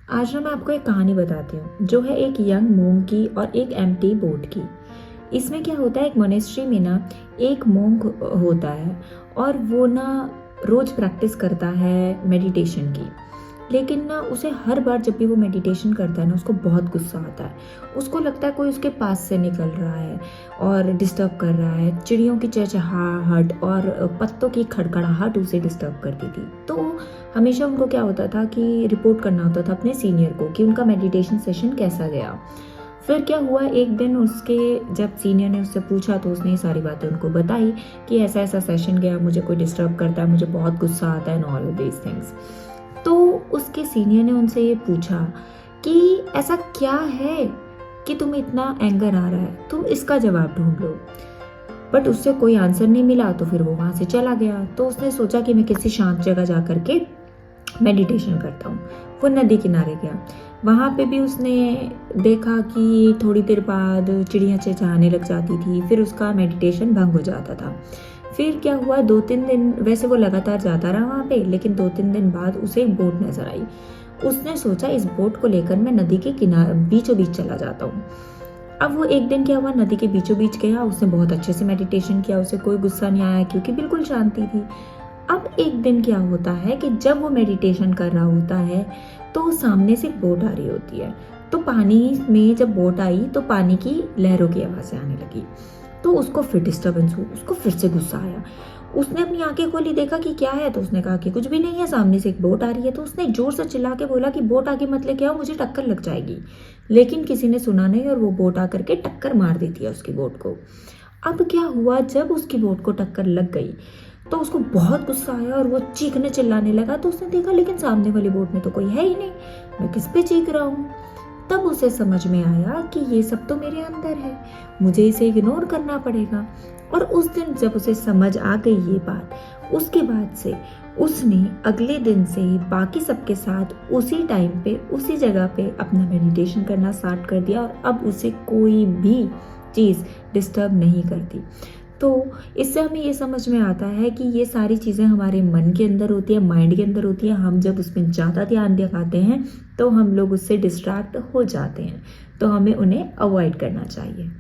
आज ना मैं आपको एक कहानी बताती हूँ जो है एक यंग मोंग की और एक एम्प्टी बोट की। इसमें क्या होता है, एक मोनेस्ट्री में ना एक मोंग होता है और वो ना रोज प्रैक्टिस करता है मेडिटेशन की। लेकिन ना उसे हर बार जब भी वो मेडिटेशन करता है ना उसको बहुत गुस्सा आता है। उसको लगता है कोई उसके पास से निकल रहा है और डिस्टर्ब कर रहा है। चिड़ियों की चहचहाहट और पत्तों की खड़खड़ाहट उसे डिस्टर्ब करती थी। तो हमेशा उनको क्या होता था कि रिपोर्ट करना होता था अपने सीनियर को कि उनका मेडिटेशन सेशन कैसा गया। फिर क्या हुआ, एक दिन उसके जब सीनियर ने उससे पूछा तो उसने ये सारी बातें उनको बताई कि ऐसा ऐसा सेशन गया, मुझे कोई डिस्टर्ब करता है, मुझे बहुत गुस्सा आता है एंड ऑल दीज थिंग्स। तो उसके सीनियर ने उनसे ये पूछा कि ऐसा क्या है कि तुम्हें इतना एंगर आ रहा है, तुम इसका जवाब ढूंढ लो। बट उससे कोई आंसर नहीं मिला तो फिर वो वहाँ से चला गया। तो उसने सोचा कि मैं किसी शांत जगह जा करके मेडिटेशन करता हूँ। वो नदी किनारे गया। वहाँ पे भी उसने देखा कि थोड़ी देर बाद चिड़ियाँ चहचहाने लग जाती थी, फिर उसका मेडिटेशन भंग हो जाता था। फिर क्या हुआ, 2-3 दिन वैसे वो लगातार जाता रहा वहाँ पे, लेकिन 2-3 दिन बाद उसे एक बोट नजर आई। उसने सोचा इस बोट को लेकर मैं नदी के किनारे बीचों बीच चला जाता हूँ। अब वो एक दिन क्या हुआ, नदी के बीचों बीच गया। उसने बहुत अच्छे से मेडिटेशन किया, उसे कोई गुस्सा नहीं आया क्योंकि बिल्कुल शांति थी। अब एक दिन क्या होता है कि जब वो मेडिटेशन कर रहा होता है तो सामने से एक बोट आ रही होती है। तो पानी में जब बोट आई तो पानी की लहरों की आवाज़ें आने लगी। तो उसको फिर डिस्टर्बेंस हुई, उसको फिर से गुस्सा आया। उसने अपनी आंखें खोली, देखा कि क्या है, तो उसने कहा कि कुछ भी नहीं है, सामने से एक बोट आ रही है। तो उसने जोर से चिल्ला के बोला कि बोट आगे मत लेके आओ, मुझे टक्कर लग जाएगी। लेकिन किसी ने सुना नहीं और वो बोट आकर के टक्कर मार देती है उसकी बोट को। अब क्या हुआ, जब उसकी बोट को टक्कर लग गई तो उसको बहुत गुस्सा आया और वो चीखने चिल्लाने लगा। तो उसने देखा लेकिन सामने वाली बोट में तो कोई है ही नहीं, मैं किस पे चीख रहा हूँ। तब उसे समझ में आया कि ये सब तो मेरे अंदर है, मुझे इसे इग्नोर करना पड़ेगा। और उस दिन जब उसे समझ आ गई ये बात, उसके बाद से उसने अगले दिन से ही बाकी सबके साथ उसी टाइम पे उसी जगह पे अपना मेडिटेशन करना स्टार्ट कर दिया और अब उसे कोई भी चीज़ डिस्टर्ब नहीं करती। तो इससे हमें ये समझ में आता है कि ये सारी चीज़ें हमारे मन के अंदर होती है, माइंड के अंदर होती है। हम जब उसमें ज़्यादा ध्यान दिखाते हैं तो हम लोग उससे डिस्ट्रैक्ट हो जाते हैं। तो हमें उन्हें अवॉइड करना चाहिए।